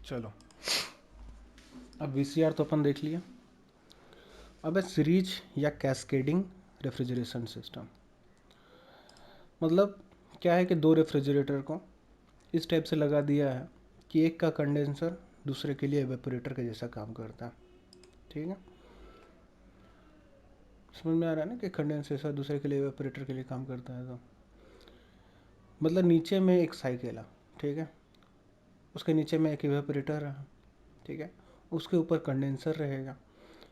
चलो, अब वीसीआर तो अपन देख लिया। अब है सीरीज या कैस्केडिंग रेफ्रिजरेशन सिस्टम। मतलब क्या है कि दो रेफ्रिजरेटर को इस टाइप से लगा दिया है कि एक का कंडेंसर दूसरे के लिए एवेपोरेटर के जैसा काम करता है। ठीक है, समझ में आ रहा है ना कि कंडेंसर दूसरे के लिए एवेपोरेटर के लिए काम करता है। तो मतलब नीचे में एक साइकिल है, ठीक है, उसके नीचे में एक एवेपोरेटर है, ठीक है, उसके ऊपर कंडेंसर रहेगा।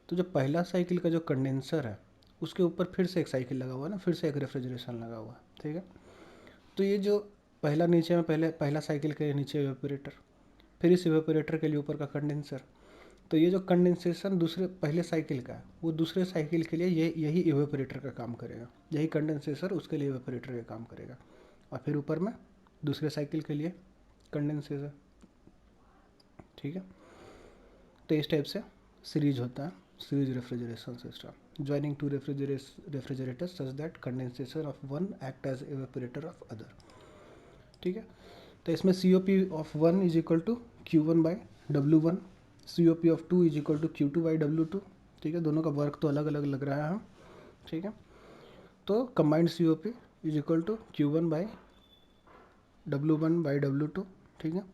तो जो पहला साइकिल का जो कंडेंसर है उसके ऊपर फिर से एक साइकिल लगा हुआ है ना, फिर से एक रेफ्रिजरेशन लगा हुआ है, ठीक है। तो ये जो पहला नीचे में पहला साइकिल के नीचे एवेपोरेटर, फिर इस एवेपोरेटर के लिए ऊपर का कंडेंसर। तो ये जो कंडेंसेशन दूसरे पहले साइकिल का है वो दूसरे साइकिल के लिए यही एवेपोरेटर का काम करेगा, यही कंडेंसेसर उसके लिए एवेपोरेटर का काम करेगा। और फिर ऊपर में दूसरे साइकिल के लिए कंडेंसेसर, ठीक है। तो इस टाइप से सीरीज होता है, series refrigeration system joining two refrigerators such that condensation of one act as evaporator of other, ठीक है। तो इसमें C O P of one is equal to Q one by W one, C O P of two is equal to Q two by W two, ठीक है। दोनों का work तो अलग अलग लग रहा है, ठीक है। तो combined C O P is equal to Q one by W two, ठीक है,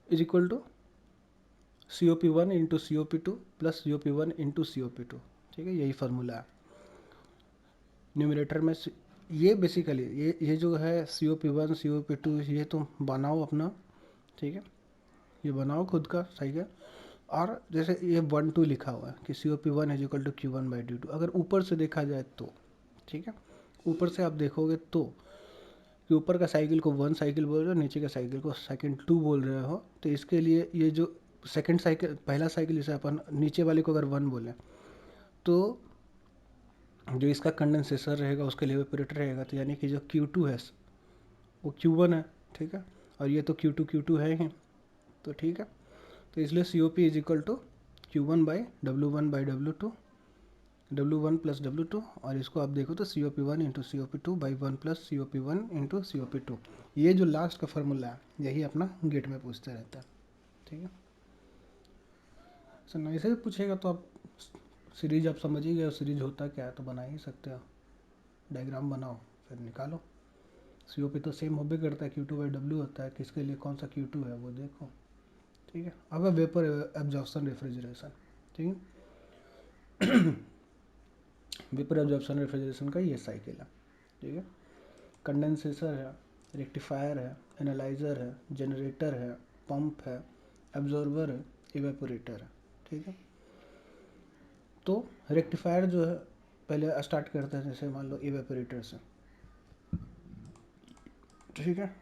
is equal to C O P one into C O P two plus C O P one into C O P two, ठीक है। यही formula है numerator में। ये basically ये जो है C O P one C O P two ये तुम बनाओ अपना, ठीक है, ये बनाओ खुद का साइकिल। और जैसे ये वन टू लिखा हुआ है कि C O P one is equal to Q one by D two, अगर ऊपर से देखा जाए तो, ठीक है, ऊपर से आप देखोगे तो कि ऊपर का साइकिल को वन साइकिल बोल रहे हो, नीचे का साइकिल को सेकंड टू बोल रहे हो। तो इसके लिए ये जो सेकंड साइकिल पहला साइकिल जैसे अपन नीचे वाले को अगर वन बोले तो जो इसका कंडेंसेसर रहेगा उसके लिए एवेपोरेटर रहेगा। तो यानी कि जो Q2 है वो Q1 है, ठीक है, और ये तो Q2 है ही, तो ठीक है। तो इसलिए C O P is equal to Q one by W one plus W two, और इसको आप देखो तो C O P one into C O P two by one plus C O P one into C O P two. ये जो last का formula है यही अपना गेट में पूछते रहता है, ठीक है। सर नहीं से भी पूछेगा तो आप सीरीज आप समझ ही गए, सीरीज होता क्या है तो बना ही सकते हो, डायग्राम बनाओ फिर निकालो। सी ओ पी तो सेम होबे करता है, क्यू टू बाई डब्ल्यू होता है, किसके लिए कौन सा क्यू टू है वो देखो, ठीक है। अब है वेपर एब्जॉर्प्शन रेफ्रिजरेशन, ठीक है। वेपर एब्जॉर्प्शन रेफ्रिजरेशन का ये साइकिल है, ठीक है। कंडेंसेसर है, रेक्टिफायर है, एनालाइज़र है, जनरेटर है, पंप है, एब्जॉर्बर है, इवेपोरेटर है, ठीक है। तो रेक्टिफायर जो है पहले स्टार्ट करते हैं जैसे मान लो इवेपोरेटर से, ठीक है।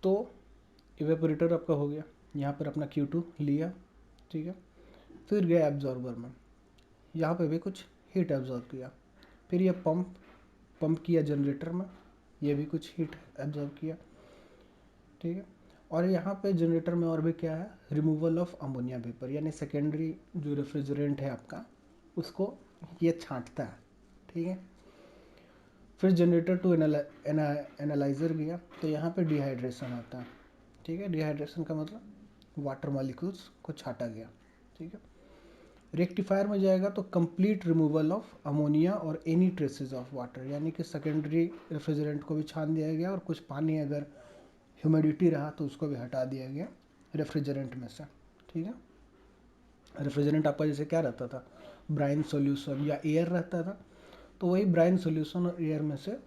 तो इवेपोरेटर आपका हो गया, यहाँ पर अपना Q2 लिया, ठीक है। फिर गया एब्जॉर्बर में, यहाँ पे भी कुछ हीट एब्जॉर्ब किया। फिर ये पंप किया जनरेटर में, ये भी कुछ हीट एब्जॉर्ब किया, ठीक है। और यहाँ पे जनरेटर में और भी क्या है, रिमूवल ऑफ अमोनिया वेपर, यानी सेकेंडरी जो रेफ्रिजरेंट है आपका उसको ये छांटता है, ठीक है। फिर जनरेटर टू एनालाइज़र गया, तो यहाँ पे डिहाइड्रेशन होता है, ठीक है। डिहाइड्रेशन का मतलब वाटर मॉलिक्यूल्स को छाटा गया, ठीक है। रेक्टिफायर में जाएगा तो कंप्लीट रिमूवल ऑफ अमोनिया और एनी ट्रेसेस ऑफ वाटर, यानी कि सेकेंडरी रेफ्रिजरेंट को भी छान दिया गया और कुछ पानी अगर ह्यूमिडिटी रहा तो उसको भी हटा दिया गया रेफ्रिजरेंट में से, ठीक है। रेफ्रिजरेंट आपका जैसे क्या रहता था, ब्राइन सॉल्यूशन या एयर रहता था, तो वही ब्राइन सॉल्यूशन और एयर में से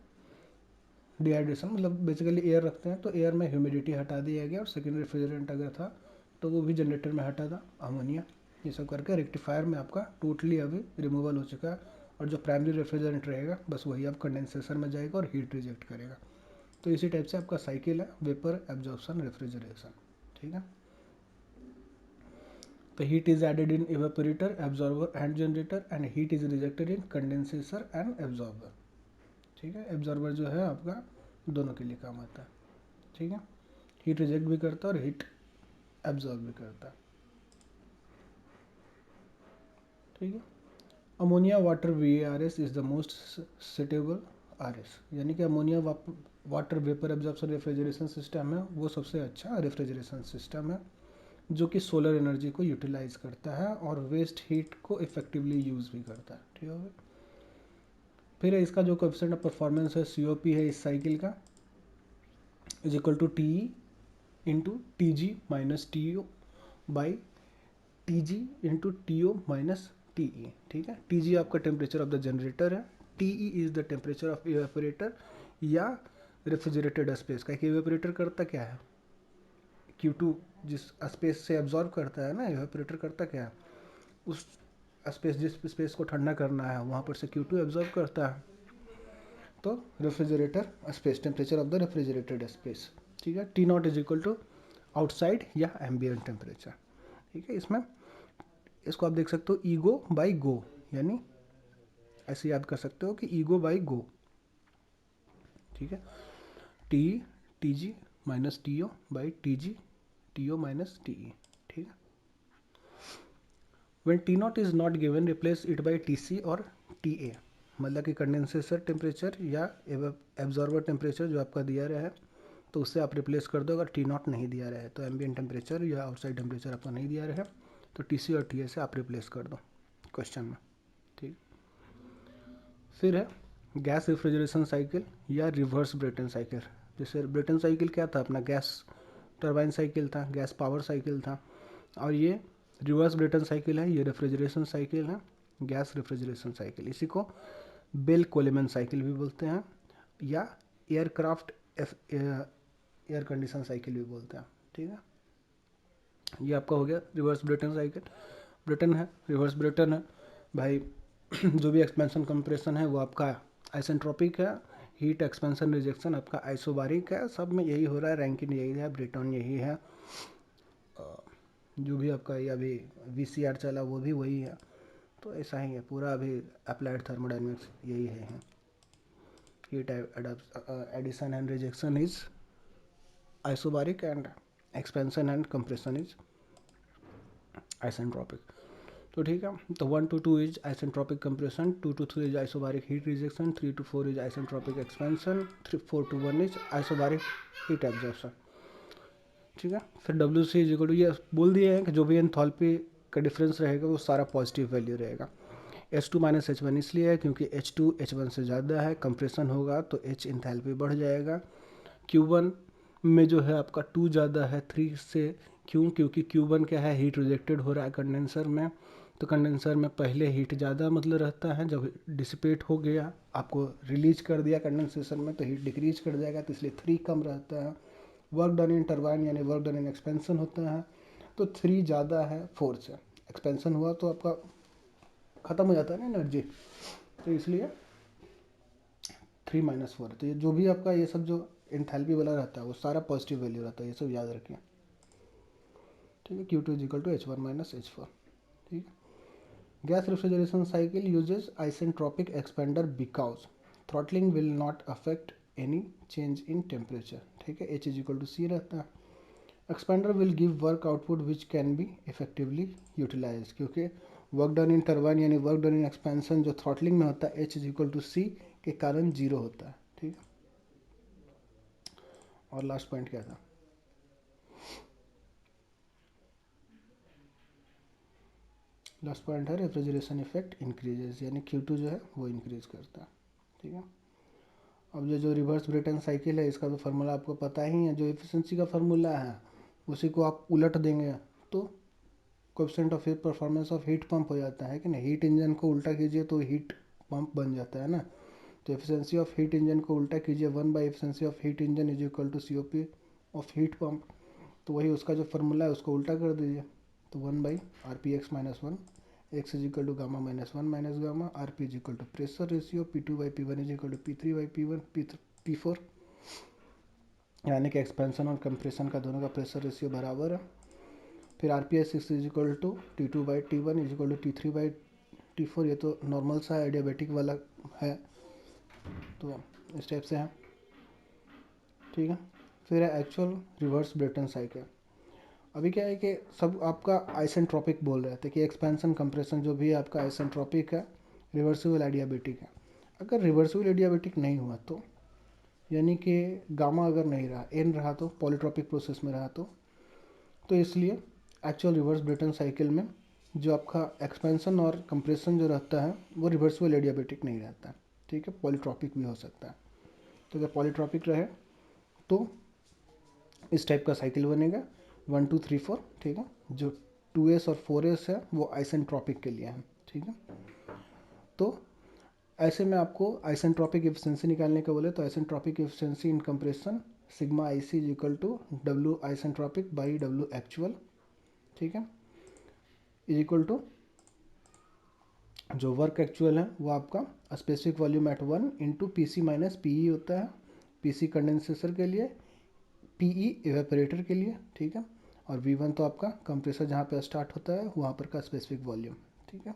डिहाइड्रेशन, मतलब बेसिकली एयर रखते हैं तो एयर में ह्यूमिडिटी हटा दिया गया, और सेकेंड रेफ्रिजरेंट अगर था तो वो भी जनरेटर में हटा था अमोनिया। ये सब करके रेक्टिफायर में आपका टोटली अभी रिमूवल हो चुका है, और जो प्राइमरी रेफ्रिजरेंट रहेगा बस वही अब कंडेंसेशन में जाएगा और हीट रिजेक्ट करेगा। तो इसी टाइप से आपका साइकिल है वेपर एब्जॉर्प्शन रेफ्रिजरेशन, ठीक है। तो heat is added in evaporator, absorber and generator, and heat is rejected in condenser and absorber, ठीक है। एब्जॉर्बर जो है आपका दोनों के लिए काम आता है, ठीक है। हीट रिजेक्ट भी करता है और हीट एब्जॉर्ब भी करता है, ठीक है। Ammonia water VARS is the most suitable RS, यानी कि ammonia water vapour absorption refrigeration system है वो सबसे अच्छा रेफ्रिजरेशन सिस्टम है जो कि सोलर एनर्जी को यूटिलाइज करता है और वेस्ट हीट को इफेक्टिवली यूज़ भी करता है। ठीक है। फिर इसका जो कोएफिशिएंट ऑफ परफॉर्मेंस है COP है इस साइकिल का is equal to TE into TG minus TO by TG into TO minus TE। ठीक है। TG आपका टेम्परेचर ऑफ द जनरेटर है, TE is the temperature of evaporator या रेफ्रिजरेटेड स्पेस का। इवेपोरेटर करता क्या है, Q2 जिस स्पेस से एब्जॉर्ब करता है ना, इवेपोरेटर करता क्या है, उस स्पेस जिस स्पेस को ठंडा करना है वहाँ पर से Q2 एब्जॉर्ब करता है। तो refrigerator space, temperature of the refrigerated space. ठीक है। T0 is equal to outside या एम्बियंट टेम्परेचर। ठीक है। इसमें इसको आप देख सकते हो ईगो बाई गो, यानी ऐसे याद कर सकते हो कि ईगो बाई गो। ठीक है। TG minus TO by TO minus TE। ठीक है। When T0 is not given, replace it by TC और TA, मतलब कि कंडेंसेटर टेम्परेचर या एब्जॉर्बर टेम्परेचर जो आपका दिया रहा है तो उससे आप रिप्लेस कर दो। अगर T0 नहीं दिया रहा है तो एम्बियंट टेम्परेचर या आउटसाइड टेम्परेचर आपका नहीं दिया रहा है तो TC और TA से आप रिप्लेस कर दो क्वेश्चन में। ठीक। फिर है गैस रेफ्रिजरेशन साइकिल या रिवर्स ब्रेटन साइकिल। जैसे ब्रेटन साइकिल क्या था अपना, गैस टरबाइन साइकिल था, गैस पावर साइकिल था, और ये रिवर्स ब्रेटन साइकिल है, ये रेफ्रिजरेशन साइकिल है, गैस रेफ्रिजरेशन साइकिल। इसी को बेल कोलेमन साइकिल भी बोलते हैं या एयरक्राफ्ट एयर कंडीशन साइकिल भी बोलते हैं। ठीक है। ये आपका हो गया रिवर्स ब्रेटन साइकिल। ब्रेटन है, रिवर्स ब्रेटन है भाई। जो भी एक्सपेंशन कंप्रेशन है वो आपका आइसेंट्रोपिक है, हीट एक्सपेंशन रिजेक्शन आपका आइसोबारिक है। सब में यही हो रहा है, रैंकिन यही है, ब्रेटन यही है, जो भी आपका ये अभी VCR चला वो भी वही है। तो ऐसा ही है पूरा, अभी अप्लाइड थर्मोडाइनमिक्स यही है। Heat addition and rejection is isobaric and expansion and compression is isentropic. तो ठीक है। तो 1 to 2 is isentropic compression, 2 to 3 is isobaric heat rejection, 3 to 4 is isentropic expansion, 4 to 1 is isobaric heat absorption. ठीक है। फिर WC is equal to, ये बोल दिए हैं कि जो भी एंथैल्पी का डिफरेंस रहेगा वो सारा पॉजिटिव वैल्यू रहेगा। H2 माइनस H1 इसलिए है क्योंकि H2 H1 से ज़्यादा है, कंप्रेशन होगा तो H एंथैल्पी बढ़ जाएगा। Q1 में जो है आपका 2 ज़्यादा है 3 से, क्यों, क्योंकि Q1 क्या है, हीट रिजेक्टेड हो रहा है कंडेंसर में, तो कंडेंसर में पहले हीट ज़्यादा मतलब रहता है, जब डिसिपेट हो गया आपको रिलीज कर दिया कंडेंसेशन में तो हीट डिक्रीज कर जाएगा, तो इसलिए 3 कम रहता है। वर्क डन इन टरबाइन यानी वर्क डन इन एक्सपेंशन होता है, तो 3 ज़्यादा है 4 से, एक्सपेंशन हुआ तो आपका ख़त्म हो जाता है ना एनर्जी, तो इसलिए 3 माइनस 4। तो ये जो भी आपका ये सब जो एंथैल्पी वाला रहता है वो सारा पॉजिटिव वैल्यू रहता है, ये सब याद रखिए। ठीक है। Q2 is equal to H1 minus H4। ठीक है। Gas refrigeration cycle uses isentropic expander because throttling will not affect any change in temperature. ठीक है। H is equal to C रहता है। Expander will give work output which can be effectively utilize, क्योंकि work done in turbine यानी work done in expansion जो throttling में होता है H is equal to C के कारण 0 होता है। ठीक है। और लास्ट पॉइंट क्या था, लास्ट पॉइंट है रेफ्रिजरेशन इफेक्ट इंक्रीजेज, यानी Q2 जो है वो इंक्रीज करता है। ठीक है। अब जो रिवर्स ब्रेटन साइकिल है इसका तो फार्मूला आपको पता ही है, जो एफिशिएंसी का फार्मूला है उसी को आप उलट देंगे तो coefficient of heat performance of heat pump हो जाता है कि नहीं, हीट इंजन को उल्टा कीजिए तो हीट पंप बन जाता है ना। तो एफिशिएंसी ऑफ हीट इंजन को उल्टा कीजिए, 1 by efficiency of heat engine is equal to COP of heat pump, तो वही उसका जो फार्मूला है उसको उल्टा कर दीजिए, तो 1 by RPX minus 1, x is equal to gamma minus 1 minus gamma, RP is equal to pressure ratio, P2/P1 is equal to P3/P1 P4, यानी कि एक्सपेंशन और कंप्रेशन का दोनों का प्रेशर रेशियो बराबर है। फिर RPS is equal to T2/T1 is equal to T3/T4, ये तो नॉर्मल सा एडियाबेटिक वाला है, तो इस टाइप से है। ठीक है। फिर है एक्चुअल रिवर्स ब्रेटन साइकिल। अभी क्या है कि सब आपका आइसेंट्रोपिक बोल रहे थे कि एक्सपेंशन कंप्रेशन जो भी है आपका आइसेंट्रोपिक है, रिवर्सिबल एडियाबेटिक है। अगर रिवर्सिबल एडियाबेटिक नहीं हुआ तो, यानी कि गामा अगर नहीं रहा, एन रहा तो, पॉलीट्रॉपिक प्रोसेस में रहा तो इसलिए एक्चुअल रिवर्स ब्रेटन साइकिल में जो आपका एक्सपेंशन और कंप्रेशन जो रहता है वो रिवर्सिबल एडियाबेटिक नहीं रहता है, ठीक है, पॉलीट्रॉपिक भी हो सकता है। तो अगर पॉलीट्रॉपिक रहे तो इस टाइप का साइकिल बनेगा 1 2 3 4, ठीक है। जो 2s और 4s है वो आइसेंट्रॉपिक के लिए है, ठीक है। तो ऐसे में आपको आइसेंट्रॉपिक एफिशिएंसी निकालने का बोले तो isentropic efficiency in compression sigma I C is equal to W isentropic by W actual, ठीक है, इज इक्वल टू जो वर्क एक्चुअल है वो आपका specific volume at 1 into P C minus P E होता है, पी सी कंडेंसेसर के लिए, पी ई इवेपोरेटर के लिए, ठीक है। और वी वन तो आपका कंप्रेसर जहाँ पे स्टार्ट होता है वहाँ पर का स्पेसिफिक वॉल्यूम, ठीक है।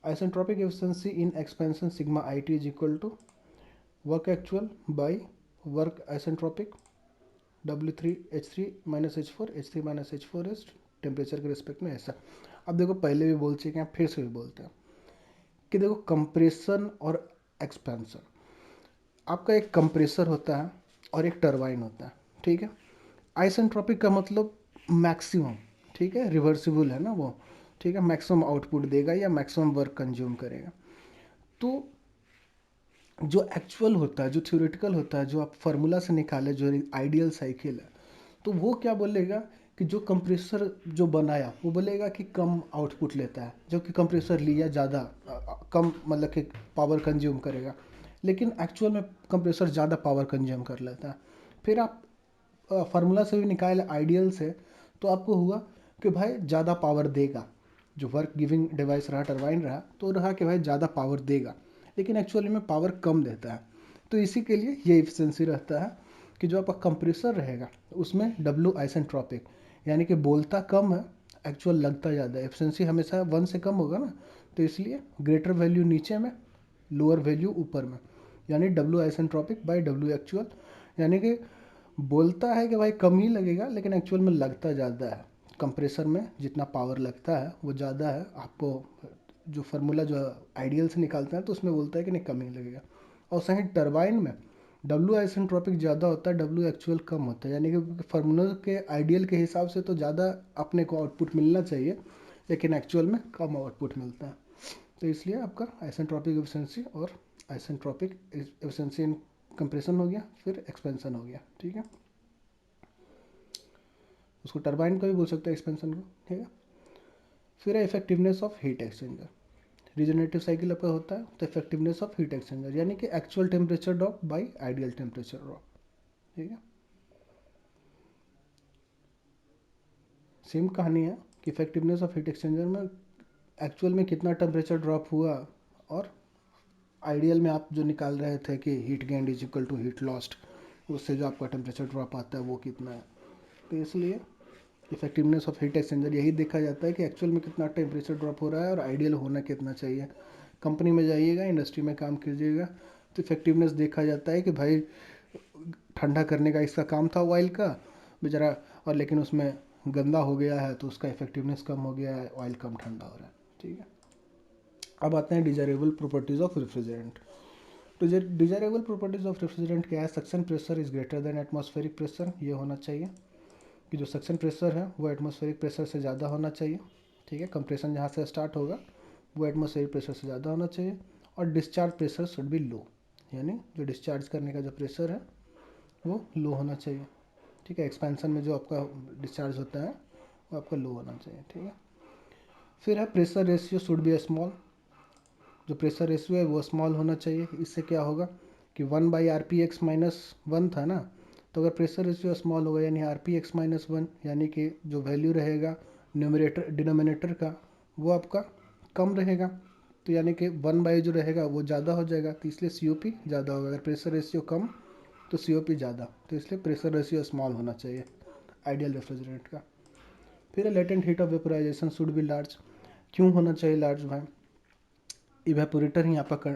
Isentropic efficiency in expansion sigma I T is equal to work actual by work isentropic W3H3 minus H4, H3 minus H4 is temperature के रिस्पेक्ट में ऐसा। अब देखो पहले भी बोल चुके हैं, फिर से भी बोलते हैं कि देखो कंप्रेशन और एक्सपेंशन, आपका एक कंप्रेसर होता है और एक टरबाइन होता है, ठीक है। आइसेंट्रोपिक का मतलब मैक्सिमम, ठीक है, रिवर्सिबल है ना वो, ठीक है, मैक्सिमम आउटपुट देगा या मैक्सिमम वर्क कंज्यूम करेगा। तो जो एक्चुअल होता है, जो थ्योरेटिकल होता है, जो आप फार्मूला से निकाले, जो आइडियल साइकिल है, तो वो क्या बोलेगा कि जो कंप्रेसर जो बनाया वो बोलेगा कि कम आउटपुट लेता है, जबकि कंप्रेसर लिया ज़्यादा कम मतलब कि पावर कंज्यूम करेगा, लेकिन एक्चुअल में कंप्रेसर ज़्यादा पावर कंज्यूम कर लेता है। फिर आप फार्मूला से भी निकाले आइडियल से, तो आपको हुआ कि भाई ज़्यादा पावर देगा, जो वर्क गिविंग डिवाइस रहा, टरबाइन रहा, तो रहा कि भाई ज़्यादा पावर देगा, लेकिन एक्चुअली में पावर कम देता है। तो इसी के लिए ये इफिशिएंसी रहता है कि जो आपका कंप्रेसर रहेगा उसमें डब्ल्यू आइसेंट्रोपिक, यानी कि बोलता कम है, एक्चुअल लगता ज़्यादा है, एफिशिएंसी हमेशा 1 से कम होगा ना, तो इसलिए ग्रेटर वैल्यू नीचे में, लोअर वैल्यू ऊपर में, यानी W isentropic by W actual, यानी कि बोलता है कि भाई कम ही लगेगा लेकिन एक्चुअल में लगता ज़्यादा है। कंप्रेसर में जितना पावर लगता है वो ज़्यादा है, आपको जो फार्मूला जो आइडियल से निकालते हैं तो उसमें बोलता है कि नहीं कम ही लगेगा। और सही टरबाइन में डब्ल्यू आइसेंट्रोपिक ज़्यादा होता है, डब्ल्यू एक्चुअल कम होता है, यानी कि फार्मूला के आइडियल के हिसाब से तो ज़्यादा अपने को आउटपुट मिलना चाहिए, लेकिन एक्चुअल में कम आउटपुट मिलता है। तो इसलिए आपका आइसेंट्रोपिक एफिशिएंसी और आइसेंट्रोपिक एफिशिएंसी इन कंप्रेशन हो गया, फिर एक्सपेंशन हो गया, ठीक है। उसको टरबाइन का भी बोल सकते हैं एक्सपेंशन को, ठीक है। फिर है effectiveness of heat exchanger. Regenerative cycle आपका होता है तो इफेक्टिवनेस ऑफ हीट एक्सचेंजर, यानी कि actual temperature drop by ideal temperature drop, ठीक है। सेम कहानी है कि इफेक्टिवनेस ऑफ हीट एक्सचेंजर में एक्चुअल में कितना टेम्परेचर ड्रॉप हुआ और आइडियल में आप जो निकाल रहे थे कि heat gained is equal to heat lost, उससे जो आपका टेम्परेचर ड्रॉप आता है वो कितना है। तो इसलिए इफेक्टिवनेस ऑफ हीट एक्सचेंजर यही देखा जाता है कि एक्चुअल में कितना टेम्परेचर ड्रॉप हो रहा है और आइडियल होना कितना चाहिए। कंपनी में जाइएगा, इंडस्ट्री में काम कीजिएगा, तो इफेक्टिवनेस देखा जाता है कि भाई ठंडा करने का इसका काम था ऑयल का बेचारा, और लेकिन उसमें गंदा हो गया है तो उसका इफेक्टिवनेस कम हो गया है, ऑयल कम ठंडा हो रहा है, ठीक है। अब आते हैं डिजायरेबल प्रॉपर्टीज ऑफ रेफ्रिजरेंट। तो डिजायरेबल प्रॉपर्टीज ऑफ रेफ्रिजरेंट क्या है? Suction pressure is greater than atmospheric pressure, ये होना चाहिए कि जो सक्शन प्रेशर है वो एटमॉस्फेरिक प्रेशर से ज़्यादा होना चाहिए, ठीक है। कंप्रेशन जहाँ से स्टार्ट होगा वो एटमॉस्फेरिक प्रेशर से ज़्यादा होना चाहिए। और discharge pressure should be low, यानी जो डिस्चार्ज करने का जो प्रेशर है वो लो होना चाहिए, ठीक है। एक्सपेंशन में जो आपका डिस्चार्ज होता है वो आपका लो होना चाहिए, ठीक है। फिर है pressure ratio should be small, जो प्रेशर रेशियो है वो स्मॉल होना चाहिए। इससे क्या होगा कि 1/RPX-1 था ना, तो अगर प्रेशर रेशियो स्मॉल होगा यानी RPX-1, यानी कि जो वैल्यू रहेगा न्यूमरेटर डिनोमिनेटर का वो आपका कम रहेगा, तो यानी कि 1 जो रहेगा वो ज़्यादा हो जाएगा, तो इसलिए COP ज़्यादा होगा। अगर प्रेशर रेशियो कम तो COP ज़्यादा, तो इसलिए प्रेशर रेशियो स्मॉल होना चाहिए आइडियल रेफ्रिजरेंट का। फिर latent heat of vaporisation should be large, क्यों होना चाहिए लार्ज भाई? इवेपोरेटर ही आपका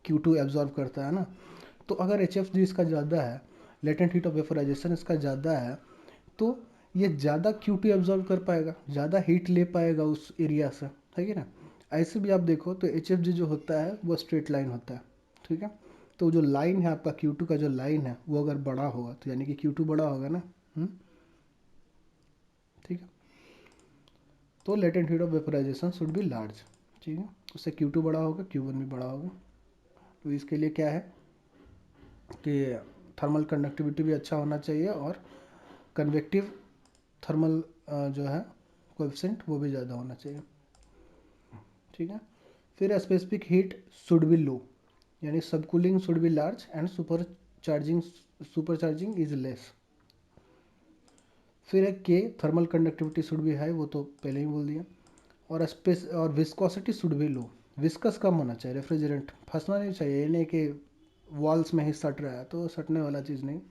Q2 एब्जॉर्ब करता है ना, तो अगर HFG इसका ज़्यादा है, लेटेंट हीट ऑफ वेपोराइजेशन इसका ज़्यादा है, तो ये ज़्यादा Q2 एब्जॉर्ब कर पाएगा, ज़्यादा हीट ले पाएगा उस एरिया से, है कि ना। ऐसे भी आप देखो तो एच एफ जी जो होता है वो स्ट्रेट लाइन होता है, ठीक है। तो जो लाइन है आपका Q2 का जो लाइन है वो अगर बड़ा होगा तो यानी कि Q2 बड़ा होगा ना, ठीक है। तो latent heat of vaporisation should be large, ठीक है। उससे Q2 बड़ा होगा, Q1 भी बड़ा होगा। तो इसके लिए क्या है कि थर्मल कंडक्टिविटी भी अच्छा होना चाहिए और कन्वेक्टिव थर्मल जो है कोएफिशिएंट वो भी ज़्यादा होना चाहिए, ठीक है। फिर specific heat should be low, यानी subcooling should be large and super charging is less. फिर है के thermal conductivity should be high, वो तो पहले ही बोल दिया। और viscosity should be low, viscous कम होना चाहिए, रेफ्रिजरेंट फंसना नहीं चाहिए, ये नहीं कि वॉल्स में ही सट रहा है तो सटने वाला चीज़ नहीं,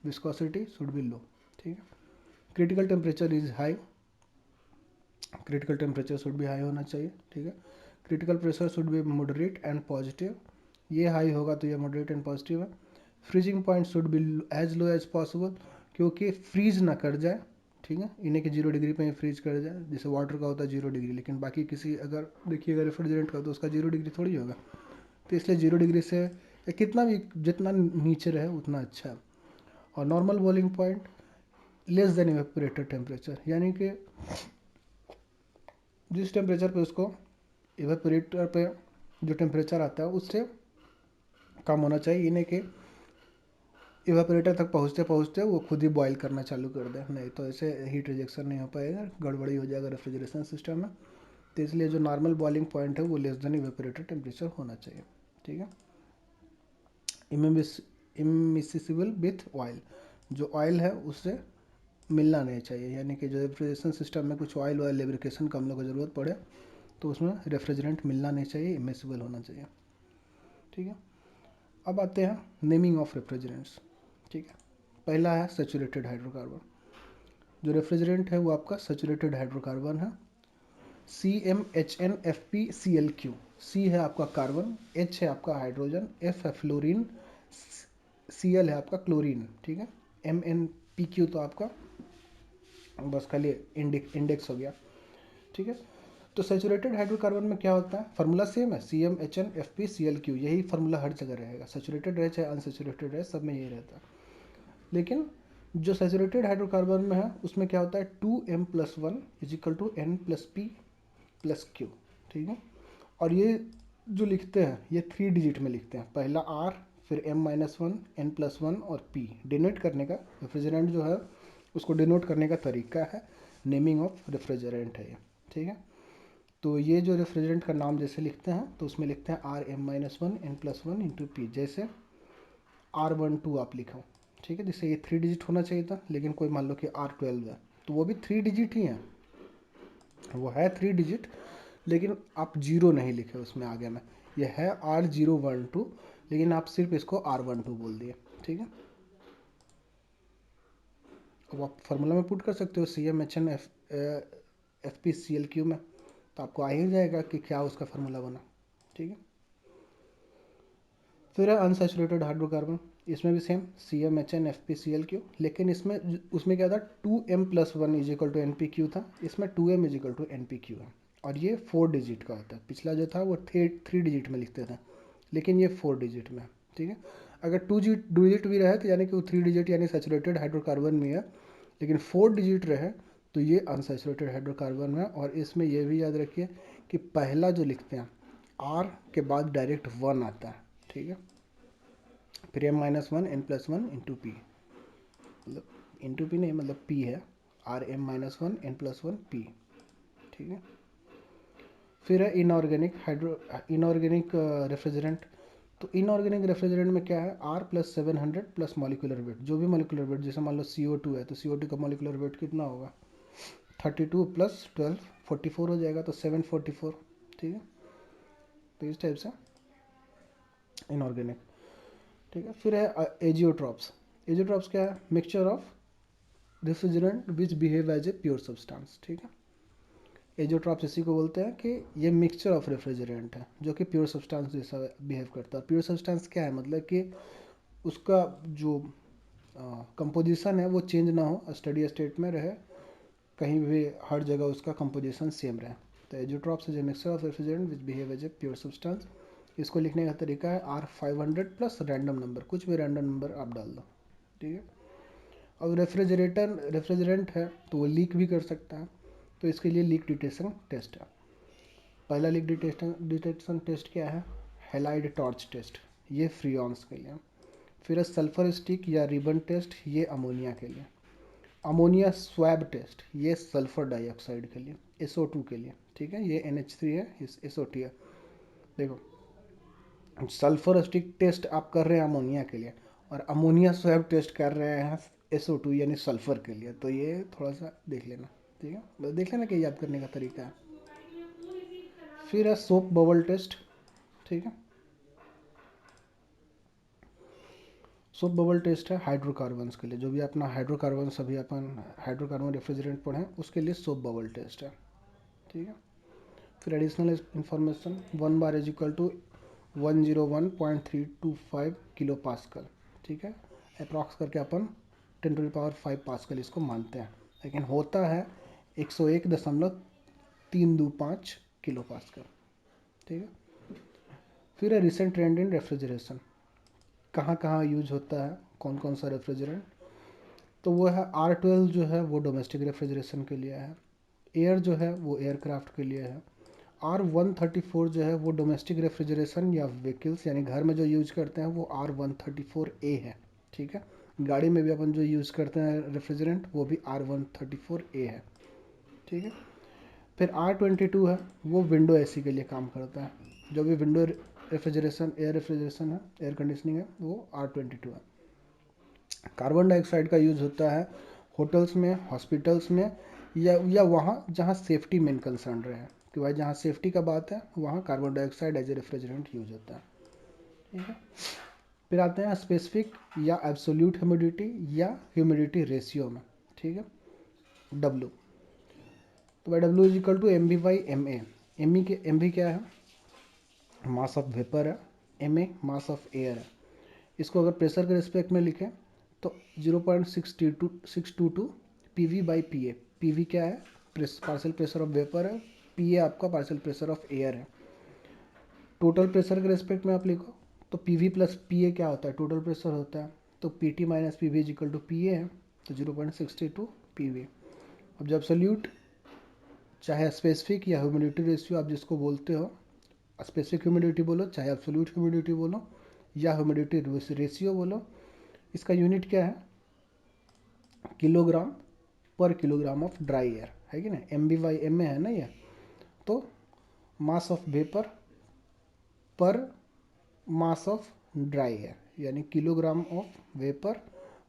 विस्कोसिटी शुड बी लो, ठीक है। Critical temperature is high, critical temperature should be high होना चाहिए, ठीक है। Critical pressure should be moderate and positive, ये हाई होगा तो ये मॉडरेट एंड पॉजिटिव है। Freezing point should be as low as possible, क्योंकि फ्रीज ना कर जाए, ठीक है। इन्हें कि 0 डिग्री पे ही फ्रीज कर जाए, जैसे वाटर का होता है 0 डिग्री, लेकिन बाकी किसी अगर देखिएगा रेफ्रिजरेंट का तो उसका 0 डिग्री थोड़ी होगा। तो इसलिए 0 डिग्री से या कितना भी जितना नीचे रहे उतना अच्छा है। और normal boiling point less than evaporator temperature, यानी कि जिस टेम्परेचर पे उसको इवेपोरेटर पे जो टेम्परेचर आता है उससे कम होना चाहिए, इन्हें कि इवेपोरेटर तक पहुँचते पहुँचते वो खुद ही बॉयल करना चालू कर दे, नहीं तो ऐसे हीट रिजेक्शन नहीं हो पाएगा, गड़बड़ी हो जाएगा रेफ्रिजरेशन सिस्टम में। तो इसलिए जो नॉर्मल बॉइलिंग पॉइंट है वो लेस देन इवेपोरेटर टेम्परेचर होना चाहिए, ठीक है। इमिसिबल विथ ऑयल, जो ऑयल है उससे मिलना नहीं चाहिए, यानी कि जो रेफ्रिजरेशन सिस्टम में कुछ ऑयल वायल लेब्रिकेशन का हम लोग को ज़रूरत पड़े तो उसमें रेफ्रिजरेंट मिलना नहीं चाहिए, इमिसिबल होना चाहिए, ठीक है। अब आते हैं नेमिंग ऑफ रेफ्रिजरेंट्स, ठीक है। पहला है सेचुरेटेड हाइड्रोकार्बन, जो रेफ्रिजरेंट है वो आपका सेचुरेटेड हाइड्रोकार्बन है, CmHnFpClQ। सी है आपका कार्बन, H है आपका हाइड्रोजन, F है फ्लोरीन, Cl है आपका क्लोरीन, ठीक है। MnPq तो आपका बस खाली इंडेक्स हो गया, ठीक है। तो सेचुरेटेड हाइड्रोकार्बन में क्या होता है, फार्मूला सेम है, CmHnFpClQ, यही फार्मूला हर जगह रहेगा, सेचुरेटेड रहे चाहे अनसेचुरेटेड रहे, सब में यही रहता है। लेकिन जो सेचुरेटेड हाइड्रोकार्बन में है उसमें क्या होता है, 2m+1 इजिकल टू N+P+Q, ठीक है। और ये जो लिखते हैं ये 3 डिजिट में लिखते हैं, पहला R, फिर M-1, N+1 और P। डिनोट करने का रेफ्रिजरेंट जो है उसको डिनोट करने का तरीका है, नेमिंग ऑफ रेफ्रिजरेंट है ये, ठीक है। तो ये जो रेफ्रिजरेंट का नाम जैसे लिखते हैं तो उसमें लिखते हैं RM-1 N+1 इंटू P, जैसे R12 आप लिखो, ठीक है। जिससे ये 3 डिजिट होना चाहिए था, लेकिन कोई मान लो कि R12 है तो वो भी 3 डिजिट ही है, वो है 3 डिजिट, लेकिन आप जीरो नहीं लिखे उसमें आगे में, ये है R012, लेकिन आप सिर्फ इसको R12 बोल दिए, ठीक है। अब आप फार्मूला में पुट कर सकते हो CmHnFpClQ में, तो आपको आ ही जाएगा कि क्या उसका फार्मूला बना, ठीक है। फिर है अनसैचुरेटेड हाइड्रोकार्बन, इसमें भी सेम CmHnFpClQ, लेकिन इसमें उसमें क्या था, 2m+1 इजिकल टू NPQ था, इसमें 2m इजिकल टू NPQ है। और ये 4 डिजिट का होता है, पिछला जो था वो 3 डिजिट में लिखते थे, लेकिन ये 4 डिजिट में, ठीक है। अगर 2 डिजिट भी रहे तो यानी कि वो 3 डिजिट यानी सैचुरेटेड हाइड्रोकार्बन में है, लेकिन 4 डिजिट रहे तो ये अनसैचुरेटेड हाइड्रोकार्बन में है। और इसमें यह भी याद रखिए कि पहला जो लिखते हैं R के बाद डायरेक्ट 1 आता है, ठीक है। फिर M-1 N+1 इंटू पी, मतलब इंटू पी नहीं, मतलब P है, RM-1 N+1 P, ठीक है। फिर है इनऑर्गेनिक रेफ्रिजरेंट, तो इनऑर्गेनिक रेफ्रिजरेंट में क्या है, R+700 प्लस मॉलिकुलर वेट, जो भी मॉलिकुलर वेट, जैसे मान लो CO2 है तो CO2 का मॉलिकुलर वेट कितना होगा, 32 + 12 44 हो जाएगा, तो 744, ठीक है। तो इस टाइप से इनऑर्गेनिक, ठीक है। फिर है एजियोट्रॉप्स, एजियोट्रॉप्स क्या है, mixture of refrigerant which behave as a pure substance, ठीक है। एजियोट्रॉप्स इसी को बोलते हैं कि ये मिक्सचर ऑफ रेफ्रिजरेंट है जो कि प्योर सब्सटेंस जैसा बिहेव करता है। प्योर सब्सटेंस क्या है, मतलब कि उसका जो कंपोजिशन है वो चेंज ना हो, स्टडी स्टेट में रहे, कहीं भी हर जगह उसका कंपोजिशन सेम रहे, तो azeotropes is a mixture of refrigerant which behave as a pure substance. इसको लिखने का तरीका है R500 प्लस रैंडम नंबर, कुछ भी रैंडम नंबर आप डाल दो, ठीक है। अब रेफ्रिजरेंट है तो वो लीक भी कर सकता है, तो इसके लिए लीक डिटेक्शन टेस्ट है। पहला लीक डिटेक्शन टेस्ट क्या है? हेलाइड टॉर्च टेस्ट, ये फ्रियॉन्स के लिए। फिर है सल्फर स्टिक या रिबन टेस्ट, ये अमोनिया के लिए। अमोनिया स्वैब टेस्ट, ये सल्फर डाइऑक्साइड के लिए, SO2 के लिए, ठीक है। ये NH3 है, इस SO2 है। देखो, सल्फर स्टिक टेस्ट आप कर रहे हैं अमोनिया के लिए, और अमोनिया स्वैब टेस्ट कर रहे हैं SO2 यानी सल्फर के लिए। तो ये थोड़ा सा देख लेना, ठीक है, बस देख लेना कि याद करने का तरीका है। फिर है सोप बबल टेस्ट, ठीक है। सोप बबल टेस्ट है हाइड्रोकार्बन्स के लिए, जो भी अपना हाइड्रोकार्बन्स अभी अपन हाइड्रोकार्बन रेफ्रिजरेंट पढ़ें उसके लिए सोप बबल टेस्ट है, ठीक है। फिर additional information, 1 bar is equal to 101.325 kilo pascal, ठीक है। अप्रॉक्स करके अपन 10⁵ पास्कल इसको मानते हैं, लेकिन होता है 101.325 किलो पास्कल, ठीक है। फिर है रिसेंट ट्रेंड इन रेफ्रिजरेशन, कहाँ कहाँ यूज होता है, कौन कौन सा रेफ्रिजरेंट। तो वो है R12 जो है वो डोमेस्टिक रेफ्रिजरेशन के लिए है। एयर जो है वो एयरक्राफ्ट के लिए है। R134 जो है वो डोमेस्टिक रेफ्रिजरेशन या व्हीकल्स यानी घर में जो यूज करते हैं वो R134A है, ठीक है। गाड़ी में भी अपन जो यूज़ करते हैं रेफ्रिजरेंट वो भी R134A है, ठीक है। फिर R22 है, वो विंडो AC के लिए काम करता है। जो भी विंडो रेफ्रिजरेशन एयर रेफ्रिजरेशन है, एयर कंडीशनिंग है, वो R22 है। कार्बन डाइऑक्साइड का यूज़ होता है होटल्स में, हॉस्पिटल्स में, या वहाँ जहाँ सेफ्टी मेन कंसर्न रहे, कि भाई जहाँ सेफ्टी का बात है वहाँ carbon dioxide as a refrigerant use होता है, ठीक है। फिर आते हैं स्पेसिफिक या एब्सोल्यूट ह्यूमिडिटी या ह्यूमिडिटी रेशियो में, ठीक है, W। तो भाई W is equal to MV/MA। MV क्या है? मास ऑफ वेपर है। MA मास ऑफ एयर है। इसको अगर प्रेशर के रिस्पेक्ट में लिखें तो 0.622 PV/PA। PV क्या है? पार्शियल प्रेशर ऑफ वेपर है। PA आपका पार्शियल प्रेशर ऑफ एयर है। टोटल प्रेशर के रिस्पेक्ट में आप लिखो तो PV प्लस PA क्या होता है? टोटल प्रेशर होता है। तो PT minus PV is equal to PA है, तो 0.62 PV। अब जब एब्सोल्यूट चाहे स्पेसिफिक या ह्यूमिडिटी रेशियो आप जिसको बोलते हो, स्पेसिफिक ह्यूमिडिटी बोलो चाहे एब्सोल्यूट ह्यूमिडिटी बोलो या ह्यूमिडिटी रेशियो बोलो, इसका यूनिट क्या है? किलोग्राम पर किलोग्राम ऑफ ड्राई एयर, है कि ना, MV/MA है ना ये। तो मास of vapour per mass of dry air, यानी kilogram of vapour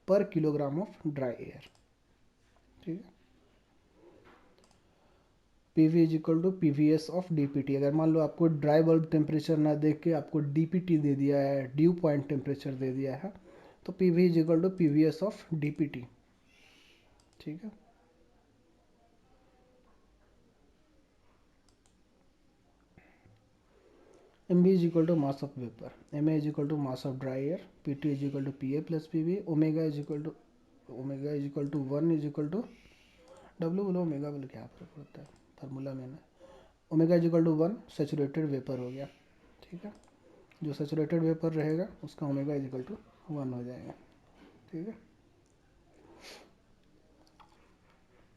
per kilogram of dry air, ठीक है। PV is equal to PVS of DPT। अगर मान लो आपको ड्राई बल्ब टेम्परेचर ना देख के आपको DPT दे दिया है, ड्यू पॉइंट टेम्परेचर दे दिया है, तो PV is equal to PVS of DPT, ठीक है। MB is equal to mass of vapour, MA is equal to mass of dry air, PT is equal to PA plus PV, omega is equal to 1 is equal to W बोलो omega बोलो, क्या फर्क पड़ता है, formula मैंने। Omega is equal to 1 saturated vapour हो गया, ठीक है। जो सेचुरेटेड वेपर रहेगा उसका ओमेगा इज इक्वल टू 1 हो जाएगा, ठीक है।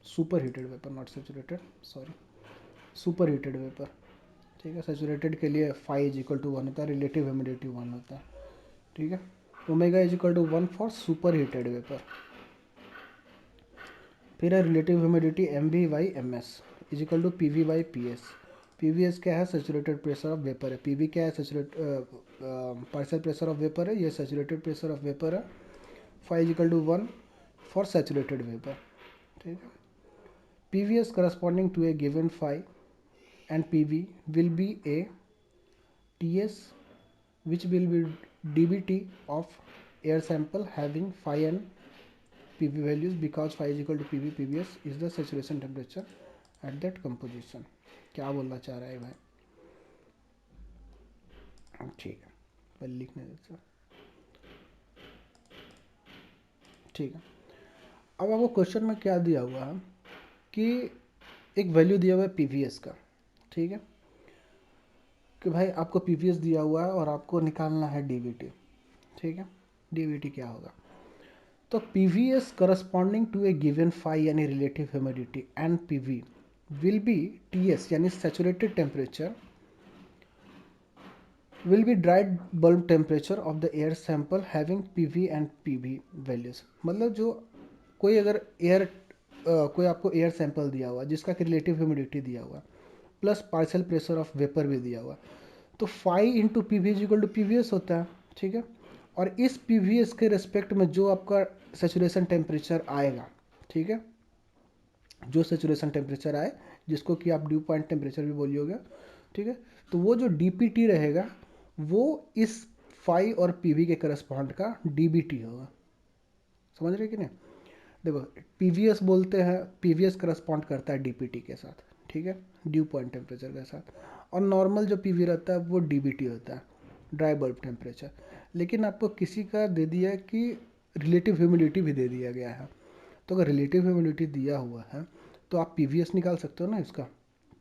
Super heated vapour, not saturated, sorry, super heated vapour, ठीक है। सेचुरेटेड के लिए फाई इज इक्वल टू 1 होता है, रिलेटिव ह्यूमिडिटी 1 होता है, ठीक है। Omega is equal to 1 for superheated vapour. फिर है relative humidity MV/MS is equal to PV/PS। PVS क्या है? सेचुरेटेड प्रेशर ऑफ वेपर है। PV क्या है? पार्शियल प्रेशर ऑफ वेपर है, ये सेचुरेटेड प्रेशर ऑफ वेपर है। Phi is equal to 1 for saturated vapour, ठीक है। PVS corresponding to a given phi and PV will be a TS which will be dBT of air sample having phi and PV values because phi is equal to PV, PVS is the saturation temperature at that composition। क्या बोलना चाह रहा है भाई? ठीक है, पहले लिखने देते, ठीक है। अब आपको क्वेश्चन में क्या दिया हुआ है कि एक वैल्यू दिया हुआ है PVS का, ठीक है, कि भाई आपको पीवीएस दिया हुआ है और आपको निकालना है डीवीटी। ठीक है, डीवीटी क्या होगा, तो PVS corresponding to a given phi यानी relative humidity and PV will be TS यानी saturated temperature will be dried bulb temperature of the air sample having PV and PV values। मतलब जो कोई अगर कोई आपको एयर सैंपल दिया हुआ जिसका कि रिलेटिव ह्यूमिडिटी दिया हुआ plus partial pressure of vapour भी दिया हुआ, तो phi into P V is equal to P V S होता है। ठीक है, और इस पी वी एस के रेस्पेक्ट में जो आपका सेचुरेशन टेम्परेचर आएगा, ठीक है, जो सेचुरेशन टेम्परेचर आए जिसको कि आप ड्यू पॉइंट टेम्परेचर भी बोलिएगा, ठीक है, तो वो जो डी रहेगा वो इस फाई और पीवी के करस्पॉन्ड का डीबीटी होगा। समझ रहे कि नहीं? देखो पीवीएस बोलते हैं, पीवीएस करस्पॉन्ड करता है डीपीटी के साथ, ठीक है, ड्यू पॉइंट टेम्परेचर के साथ, और नॉर्मल जो पीवी रहता है वो डीबीटी होता है, ड्राई बल्ब टेम्परेचर। लेकिन आपको किसी का दे दिया है कि रिलेटिव ह्यूमिडिटी भी दे दिया गया है, तो अगर रिलेटिव ह्यूमिडिटी दिया हुआ है तो आप पीवीएस निकाल सकते हो ना इसका,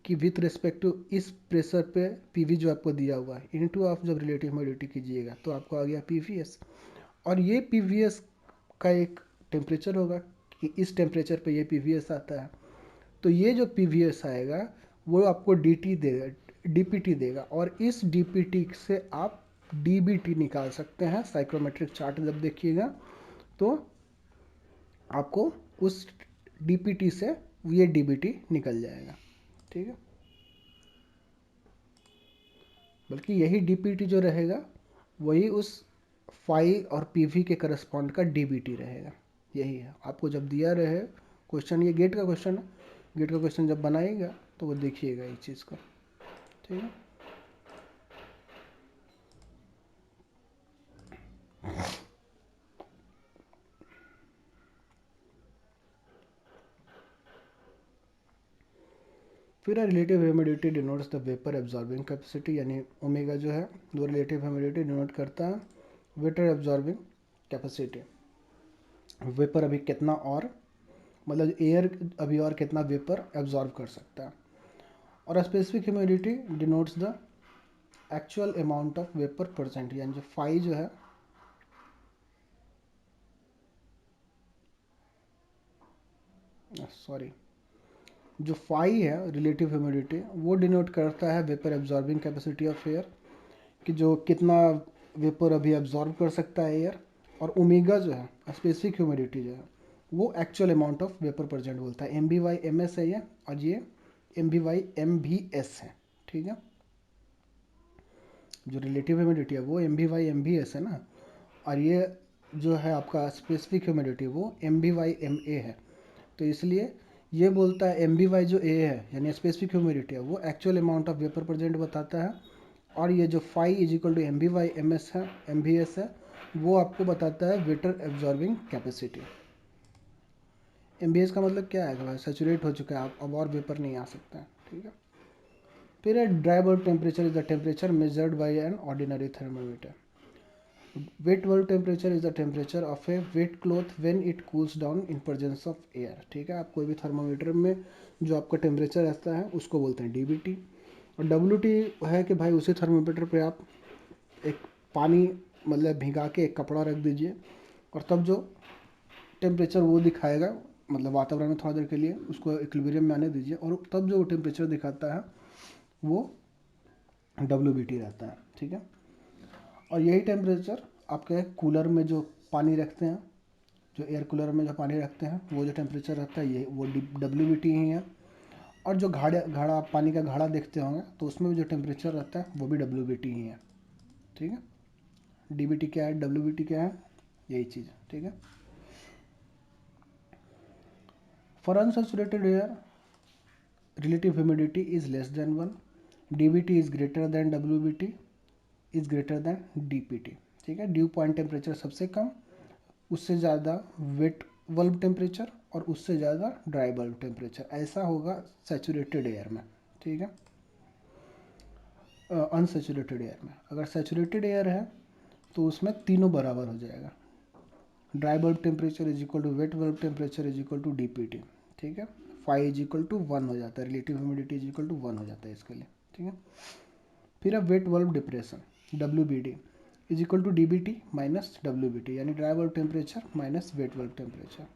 कि विथ रिस्पेक्ट टू इस प्रेशर पे पीवी जो आपको दिया हुआ है इनटू आप जब रिलेटिव ह्यूमिडिटी कीजिएगा तो आपको आ गया पीवीएस। और ये पीवीएस का एक टेम्परेचर होगा कि इस टेम्परेचर पे ये पीवीएस आता है, तो ये जो पीवीएस आएगा वो आपको डीटी देगा, डीपीटी देगा, और इस डीपीटी से आप डीबीटी निकाल सकते हैं। साइक्रोमेट्रिक चार्ट जब देखिएगा तो आपको उस डीपीटी से ये डीबीटी निकल जाएगा। ठीक है, बल्कि यही डीपीटी जो रहेगा वही उस फाई और पीवी के करस्पॉन्ड का डीबीटी रहेगा। यही है, आपको जब दिया रहे क्वेश्चन, ये गेट का क्वेश्चन है, गेट का क्वेश्चन जब बनाएगा तो वो देखिएगा इस चीज़ को। ठीक है, फिर relative humidity denotes the vapour absorbing capacity, यानी ओमेगा जो है वो रिलेटिव ह्यूमिडिटी डिनोट करता है वेपर एब्जॉर्बिंग कैपेसिटी। वेपर अभी कितना और मतलब एयर अभी और कितना वेपर एब्जॉर्ब कर सकता है। और specific humidity denotes the actual amount of vapour percent, यानी जो फाई जो है सॉरी जो फाई है रिलेटिव ह्यूमिडिटी वो डिनोट करता है vapour absorbing capacity of air, कि जो कितना वेपर अभी एब्जॉर्ब कर सकता है एयर। और ओमेगा जो है स्पेसिफिक ह्यूमिडिटी जो है वो actual amount of vapour percent बोलता है। M V by M S है ये, और ये एम बी वाई एम भी एस है। ठीक है, जो रिलेटिव ह्यूमिडिटी है वो एम बी वाई एम भी एस है ना, और ये जो है आपका स्पेसिफिक ह्यूमिडिटी वो M V by M A है। तो इसलिए ये बोलता है एम बी वाई जो ए है यानी स्पेसिफिक ह्यूमिडिटी है वो actual amount of vapour present बताता है, और ये जो phi is equal to M V by M S है, एम बी एस है, वो आपको बताता है water absorbing capacity. M V S का मतलब क्या है कि भाई सेचुरेट हो चुका है, अब और वेपर नहीं आ सकता है। ठीक है, फिर है dry bulb temperature is the temperature measured by an ordinary thermometer. Wet bulb temperature is the temperature of a wet cloth when it cools down in presence of air. ठीक है, आप कोई भी थर्मोमीटर में जो आपका टेम्परेचर रहता है उसको बोलते हैं डीबीटी। और डब्ल्यू टी है कि भाई उसी थर्मोमीटर पे आप एक पानी मतलब भिगा के एक कपड़ा रख दीजिए, और तब जो टेम्परेचर वो दिखाएगा मतलब वातावरण में थोड़ा देर के लिए उसको इक्विलिब्रियम में आने दीजिए, और तब जो टेम्परेचर दिखाता है वो डब्ल्यू रहता है। ठीक है, और यही टेम्परेचर आपके कूलर में जो पानी रखते हैं, जो एयर कूलर में जो पानी रखते हैं वो जो टेम्परेचर रहता है ये वो डब्ल्यू ही है। और जो घड़ा पानी का घड़ा देखते होंगे तो उसमें भी जो टेम्परेचर रहता है वो भी डब्ल्यू ही है। ठीक है, डी क्या है, डब्ल्यू क्या है, यही चीज़। ठीक है, for unsaturated air relative humidity is less than 1, dBT is greater than WBT is greater than DPT। ठीक है, ड्यू पॉइंट टेम्परेचर सबसे कम, उससे ज़्यादा वेट बल्ब टेम्परेचर, और उससे ज़्यादा ड्राई बल्ब टेम्परेचर, ऐसा होगा सैचुरेटेड एयर में। ठीक है, अनसैचुरेटेड एयर में अगर सैचुरेटेड एयर है तो उसमें तीनों बराबर हो जाएगा, dry bulb temperature is equal to wet bulb temperature is equal to DPT. ठीक है, फाई इज इक्वल टू 1 हो जाता है, relative humidity is equal to 1 हो जाता है इसके लिए, ठीक है। फिर अब wet bulb depression, WBD is equal to DBT minus WBT, यानी dry bulb temperature minus wet bulb temperature.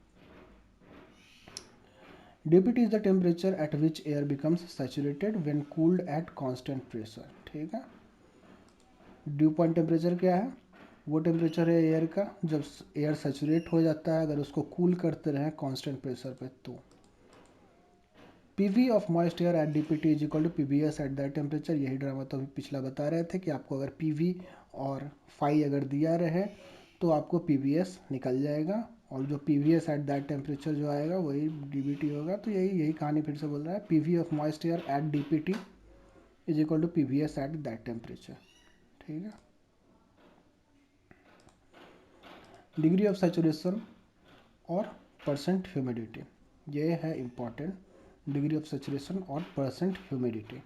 DBT is the temperature at which air becomes saturated when cooled at constant pressure, ठीक है। Due point temperature क्या है? वो temperature है air का जब air saturate हो जाता है, अगर उसको कूल करते रहें कांस्टेंट प्रेशर पे तो। PV of moist air at DPT is equal to PVS at that temperature. यही ड्रामा तो अभी पिछला बता रहे थे कि आपको अगर PV और फाई अगर दिया रहे तो आपको PVS निकल जाएगा, और जो PVS एट दैट टेम्परेचर जो आएगा वही DBT होगा। तो यही कहानी फिर से बोल रहा है, PV of moist air at DPT is equal to PVS at that temperature, ठीक है। डिग्री ऑफ सैचुरेशन और परसेंट ह्यूमिडिटी, ये है इम्पॉर्टेंट। डिग्री ऑफ सैचुरेशन और percent humidity.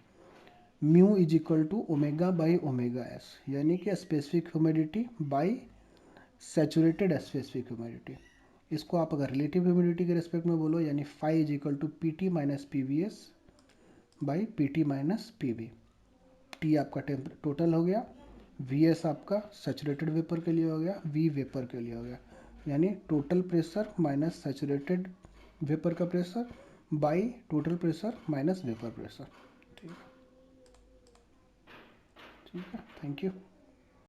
Mu is equal to omega by omega S, यानी कि specific humidity by saturated specific humidity. इसको आप अगर रिलेटिव ह्यूमिडिटी के रेस्पेक्ट में बोलो, यानी phi is equal to PT minus PVS by PT minus PV। T आपका टोटल हो गया, VS आपका सैचुरेटेड वेपर के लिए हो गया, V वेपर के लिए हो गया, यानी total pressure minus saturated vapour का pressure by total pressure minus vapour pressure, ठीक है। Thank you.